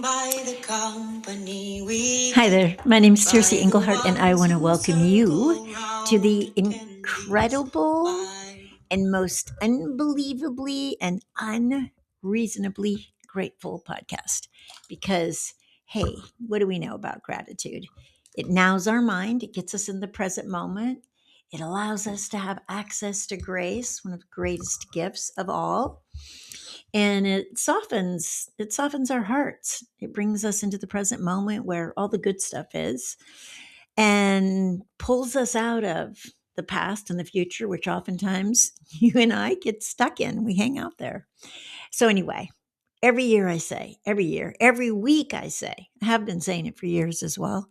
by the company we Hi there, my name is by Tercy the Engelhardt, and I ones want to who welcome you circle to round the attendees incredible by and most unbelievably and unreasonably grateful podcast. Because, hey, what do we know about gratitude? It nows our mind, it gets us in the present moment, it allows us to have access to grace, one of the greatest gifts of all, and it softens our hearts. It brings us into the present moment where all the good stuff is, and pulls us out of the past and the future, which oftentimes you and I get stuck in. We hang out there. So anyway, every year I say, every year, every week I say, I have been saying it for years as well,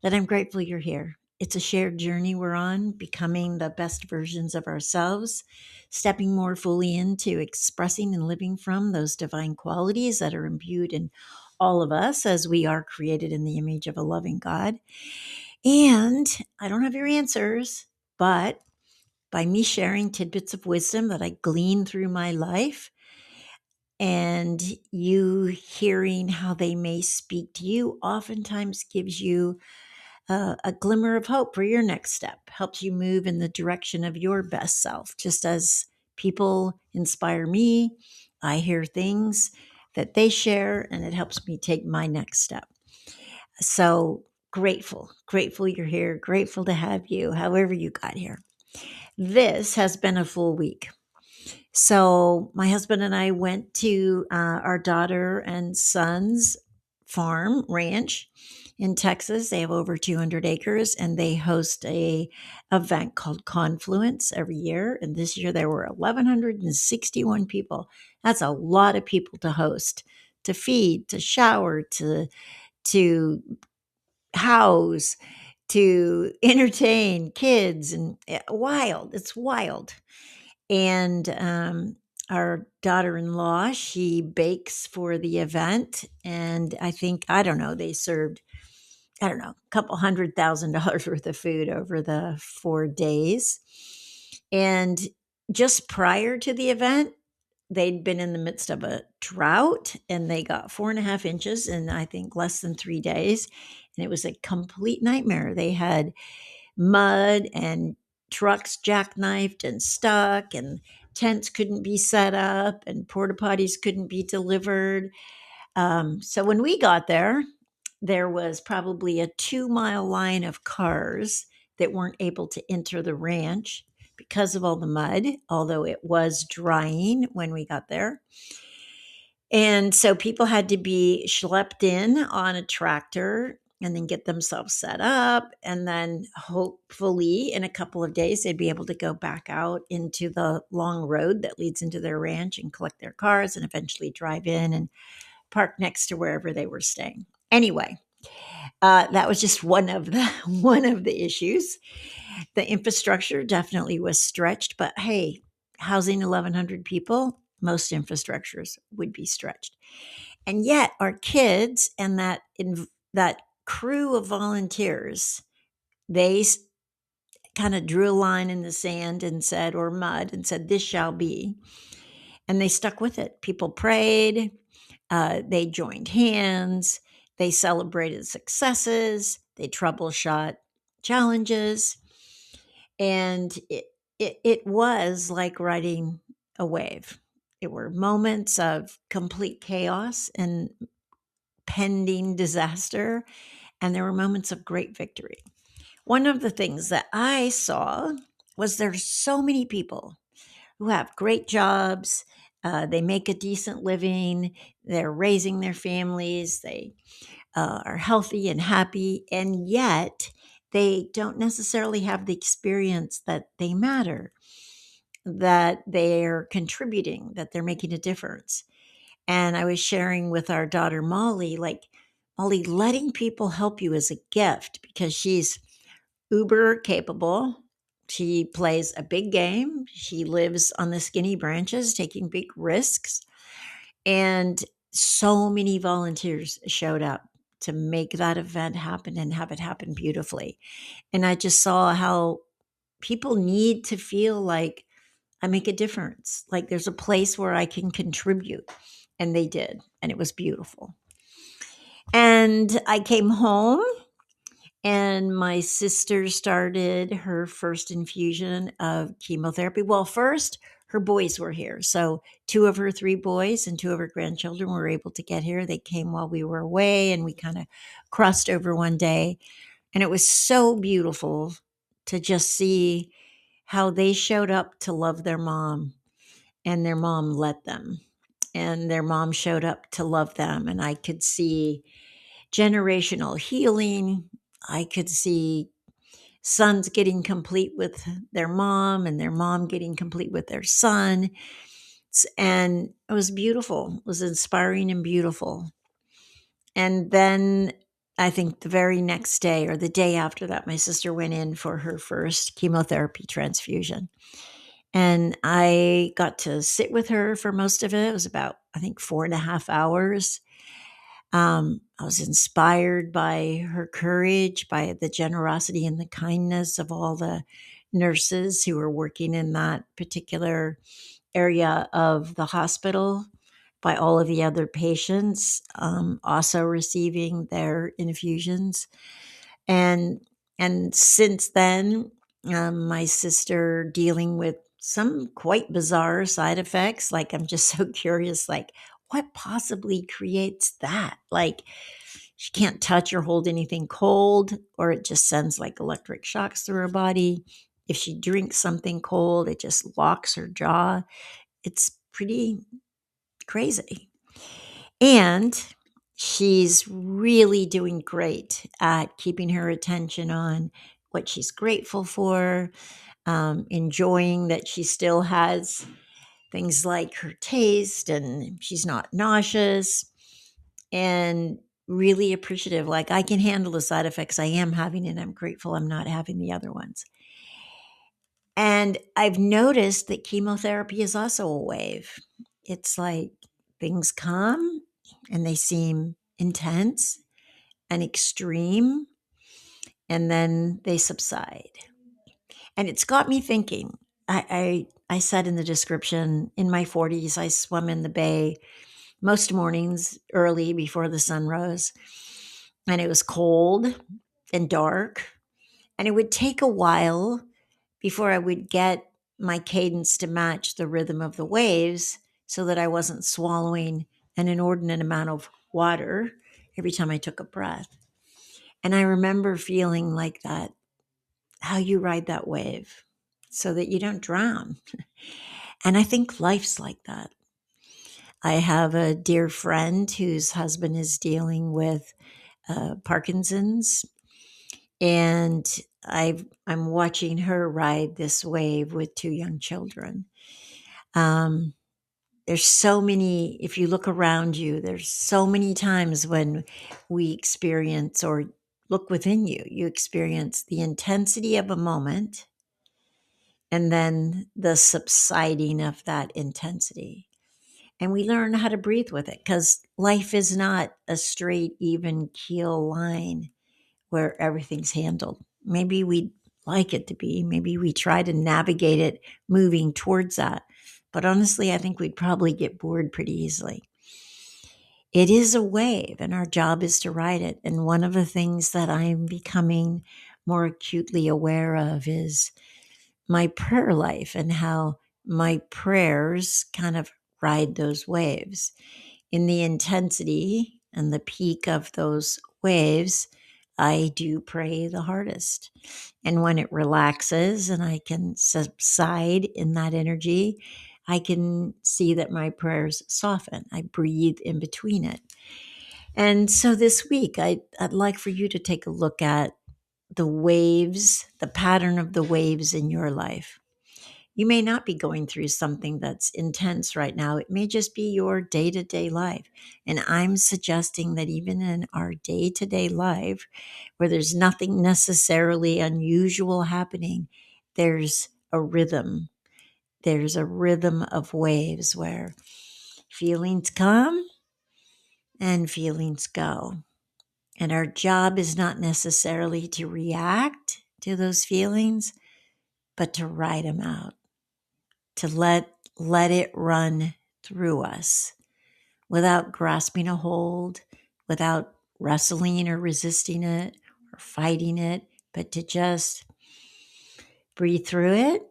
that I'm grateful you're here. It's a shared journey we're on, becoming the best versions of ourselves, stepping more fully into expressing and living from those divine qualities that are imbued in all of us as we are created in the image of a loving God. And I don't have your answers, but by me sharing tidbits of wisdom that I glean through my life, and you hearing how they may speak to you, oftentimes gives you a glimmer of hope for your next step, helps you move in the direction of your best self. Just as people inspire me, I hear things that they share, and it helps me take my next step. So grateful you're here, grateful to have you, however you got here. This has been a full week. So, my husband and I went to our daughter and son's farm ranch in Texas. They have over 200 acres, and they host a event called Confluence every year. And this year there were 1,161 people. That's a lot of people to host, to feed, to shower, to house, to entertain kids, and wild. It's wild. And our daughter-in-law, she bakes for the event, and I don't know, they served, I don't know, a couple $100,000 worth of food over the 4 days. And just prior to the event, they'd been in the midst of a drought, and they got 4.5 inches in, I think, less than 3 days. And it was a complete nightmare. They had mud, and trucks jackknifed and stuck, and tents couldn't be set up, and porta potties couldn't be delivered. So when we got there, there was probably a 2-mile line of cars that weren't able to enter the ranch because of all the mud, although it was drying when we got there. And so people had to be schlepped in on a tractor and then get themselves set up. And then hopefully in a couple of days, they'd be able to go back out into the long road that leads into their ranch and collect their cars and eventually drive in and park next to wherever they were staying. Anyway, that was just one of the one of the issues. The infrastructure definitely was stretched, but hey, housing 1,100 people, most infrastructures would be stretched. And yet our kids and that crew of volunteers, they kind of drew a line in the sand and said, or mud, and said, this shall be. And they stuck with it. People prayed, they joined hands, they celebrated successes, they troubleshot challenges. And it was like riding a wave. It were moments of complete chaos and pending disaster, and there were moments of great victory. One of the things that I saw was there's so many people who have great jobs, they make a decent living, they're raising their families, they are healthy and happy, and yet they don't necessarily have the experience that they matter, that they're contributing, that they're making a difference. And I was sharing with our daughter Molly, like, Molly, letting people help you is a gift because she's uber capable. She plays a big game. She lives on the skinny branches, taking big risks. And so many volunteers showed up to make that event happen and have it happen beautifully. And I just saw how people need to feel like I make a difference, like there's a place where I can contribute. And they did. And it was beautiful. And I came home, and my sister started her first infusion of chemotherapy. Well, first, her boys were here. So, two of her three boys and two of her grandchildren were able to get here. They came while we were away, and we kind of crossed over one day. And it was so beautiful to just see how they showed up to love their mom, and their mom let them. And their mom showed up to love them. And I could see generational healing. I could see sons getting complete with their mom and their mom getting complete with their son. And it was beautiful. It was inspiring and beautiful. And then I think the very next day or the day after that, my sister went in for her first chemotherapy transfusion. And I got to sit with her for most of it. It was about, I think, 4.5 hours. I was inspired by her courage, by the generosity and the kindness of all the nurses who were working in that particular area of the hospital, by all of the other patients also receiving their infusions. And since then, my sister dealing with some quite bizarre side effects. Like, I'm just so curious, like, what possibly creates that? Like, she can't touch or hold anything cold, or it just sends like electric shocks through her body. If she drinks something cold, it just locks her jaw. It's pretty crazy. And she's really doing great at keeping her attention on what she's grateful for, enjoying that she still has things like her taste and she's not nauseous, and really appreciative. Like, I can handle the side effects I am having, and I'm grateful I'm not having the other ones. And I've noticed that chemotherapy is also a wave. It's like things come and they seem intense and extreme, and then they subside. And it's got me thinking. I said in the description, in my 40s, I swam in the bay most mornings early before the sun rose. And it was cold and dark. And it would take a while before I would get my cadence to match the rhythm of the waves so that I wasn't swallowing an inordinate amount of water every time I took a breath. And I remember feeling like that, how you ride that wave so that you don't drown. And I think life's like that. I have a dear friend whose husband is dealing with Parkinson's, and I'm watching her ride this wave with two young children. There's so many, if you look around you, there's so many times when we experience, or look within you, you experience the intensity of a moment and then the subsiding of that intensity. And we learn how to breathe with it, because life is not a straight, even keel line where everything's handled. Maybe we'd like it to be. Maybe we try to navigate it moving towards that. But honestly, I think we'd probably get bored pretty easily. It is a wave, and our job is to ride it. And one of the things that I'm becoming more acutely aware of is my prayer life, and how my prayers kind of ride those waves. In the intensity and the peak of those waves, I do pray the hardest. And when it relaxes and I can subside in that energy, I can see that my prayers soften. I breathe in between it. And so this week, I'd like for you to take a look at the waves, the pattern of the waves in your life. You may not be going through something that's intense right now. It may just be your day to day life. And I'm suggesting that even in our day to day life, where there's nothing necessarily unusual happening, there's a rhythm. There's a rhythm of waves where feelings come and feelings go. And our job is not necessarily to react to those feelings, but to ride them out, to let it run through us without grasping a hold, without wrestling or resisting it or fighting it, but to just breathe through it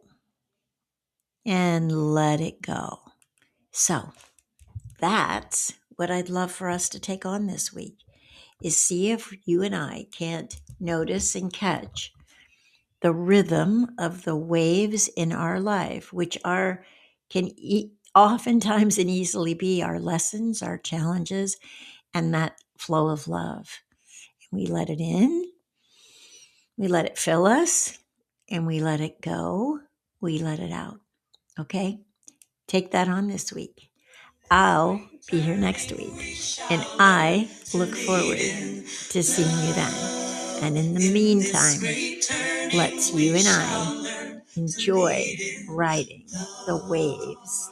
and let it go. So that's what I'd love for us to take on this week, is see if you and I can't notice and catch the rhythm of the waves in our life, which oftentimes and easily be our lessons, our challenges, and that flow of love. We let it in, we let it fill us, and we let it go, we let it out. Okay? Take that on this week. I'll be here next week, and I look forward to seeing you then. And in the meantime, let's you and I enjoy riding the waves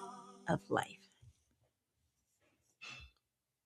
of life.